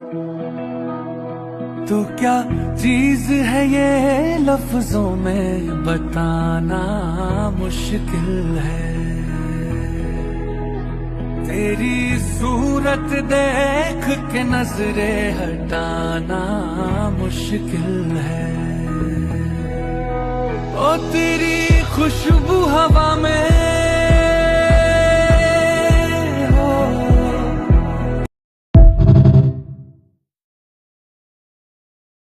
तो क्या चीज है ये लफ्जों में बताना मुश्किल है। तेरी सूरत देख के नजरे हटाना मुश्किल है। ओ तेरी खुशबू हवा में